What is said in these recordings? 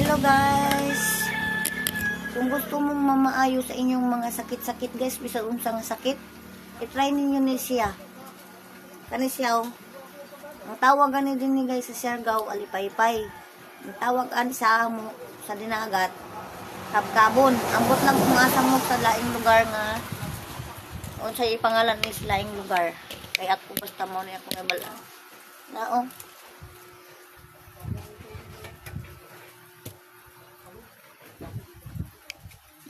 Hello guys. Kung gusto mong mamaayo sa inyong mga sakit-sakit guys, bisag unsang sakit, i-try ninyo ni siya. Kani siya oh. Ang tawag ani din ni guys sa Siargao, alipaypay. Ang tawag ani sa amo sa dinagat, kabkabon. Ambot lang kung asa mo sa laing lugar nga unsay pangalan ni sa laing lugar. Kay ako basta mo ni ako nabala. Na oh.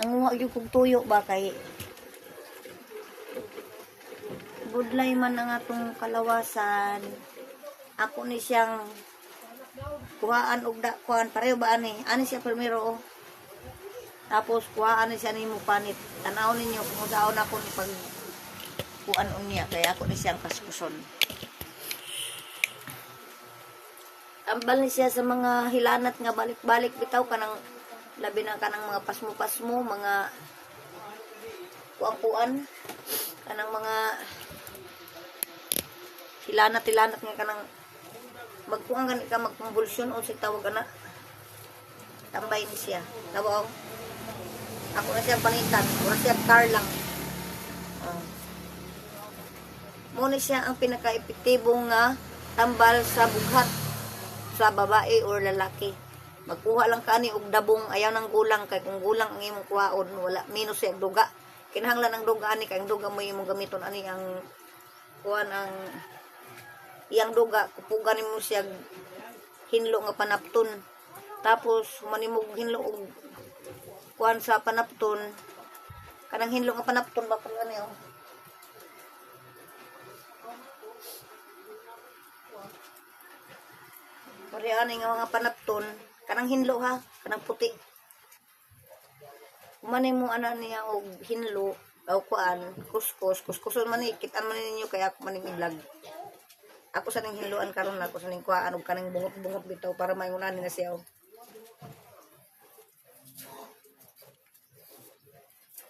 Nanguha yung kong tuyo ba kay budlay man ang atong kalawasan. Ako ni siyang kuhaan og kuhaan pareho ba ani siya primero oh. Tapos kuhaan ni siya nimo panit. Tanaw ninyo kung saan ako ni pag kuan unya kaya ako ni siyang kaskuson. Tambal ni siya sa mga hilanat nga balik-balik bitaw kanang labi na kanang mga pasmo-pasmo, mga kuan-kuan, kanang mga hilanat-hilanat nga kanang magkuang gani ka magkonvulsyon o si tawag na tambay ni siya. Tawo ako na siya panitan, wala siya car lang. Muna siya ang pinaka-epektibong nga tambal sa bughat sa babae or lalaki. Magkuha lang kani og dabong, ayaw ng gulang kay kung gulang ang imong kuhaon wala minus siya duga. Kinahanglan ang duga ani kay ang duga mo imong gamiton ani ang kuan ang iyang duga kupugan nimo siya hinlo nga panapton. Tapos manimog hinlo og kuan sa panapton. Kanang hinlo nga panapton ba pala niyo? Pare ani nga mga panapton kanang hinlo ha, kanang puti. Kumanay mo ana niya og hinlo, o kuan, kuskuson man ikitan man ninyo kaya ako maning i-vlog. Ako sa ning hinluan karon ako sa ning kuan og kanang bungot-bungot bitaw para mayunan na siya.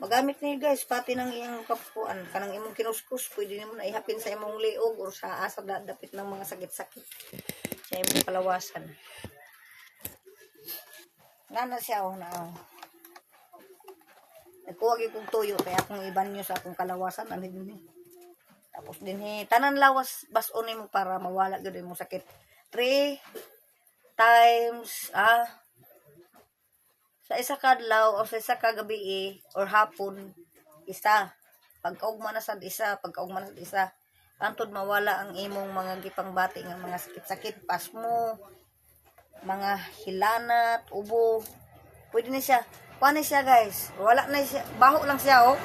Magamit niyo guys pati nang iyang kapuan, kanang imong kinuskus, pwede nimo na ihapin sa imong liog or sa asa dapit ng mga sakit-sakit. Sa imong kalawasan. Nana siya oh na oh. Nagkuwag yung tuyo kaya kung iban nyo sa akong kalawasan ano din eh. Tapos din eh tanan lawas basonin mo para mawala gud mo sakit. 3 times sa isa kadlaw o sa isa ka gabi or hapon isa. Pagkaugma na sad isa, pagkaugma na sad isa. Antod mawala ang imong mga gipangbati nga mga sakit-sakit, pasmo, mga hilanat, ubo. Pwede na siya. Kuha na siya guys. Wala na siya. Baho lang siya oh.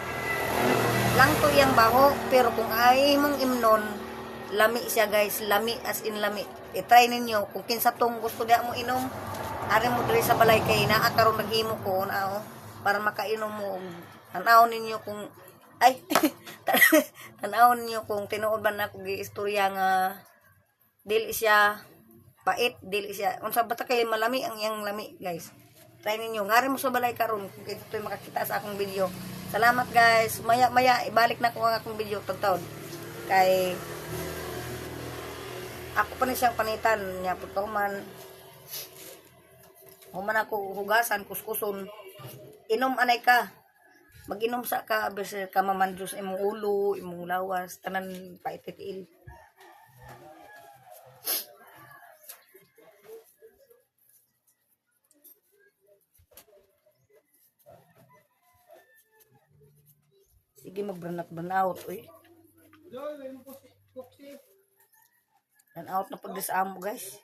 Lang to yung baho. Pero kung ay mong imnon, lami siya guys. Lami as in lami. I-try ninyo. Kung kinsa tong gusto niya mo inom, ari mo diri sa balay kay naa karon naghimo ko na oh, para makainom mo. Tanaw ninyo kung ay tanaw ninyo kung tinuod ba na ko giistorya nga dili siya pait, dili siya unsa bata kay malami ang iyang lami guys. Try ninyo ngari mo sa balay karon kung ito'y makakita sa akong video. Salamat guys. Maya ibalik na ko ang akong video tagtaod kay ako pa ni siyang panitan nya pud man human ako hugasan kuskuson inom anay ka mag-inom sa ka bese ka mamandros imong ulo imong lawas tanan paititil. Sige mag-burn out uy. Burn out na pag sa amo guys.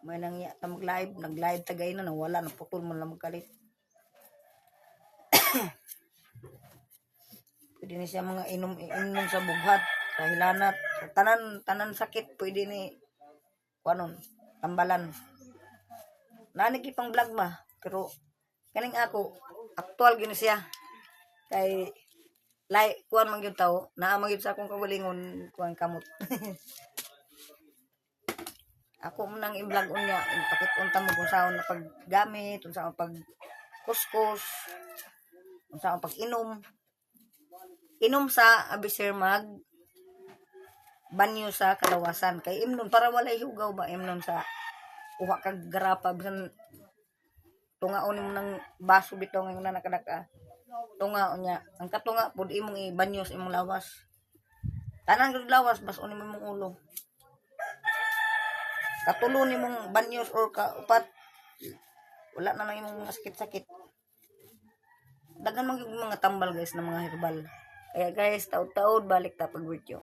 May nangya ta mag-live, nag-live tagay na nawala na putol mo lang magkalit. Pwede ni siya mga inom sa bughat, sa hilanat, sa tanan sakit pwede ni kuanon, tambalan. Nanig ipang vlog ma, pero kaning ako aktual gini siya. Kay kuan man gyud tawo, naa man gyud sa akong kawalingon kuan kamot. Ako mo nang i-vlog unya, ipakit-unta mo kung saan na paggamit, kung saan pag kuskus, kung saan pag-inom. Inom sa abisir mag banyo sa kalawasan kay imnon para walay hugaw ba imnon sa uwa kag garapa bisan tungaon nimo ng baso bitaw nga na nakadaka. Tungaon niya. Ang katunga pud imong ibanyos imong lawas. Tanan gud lawas bas nimo imong ulo. Katulo nimong banyos or kaupat wala na lang imong mga sakit-sakit. Dagan man gyud mga tambal guys na mga herbal. Kaya guys, taud-taud balik ta pag video.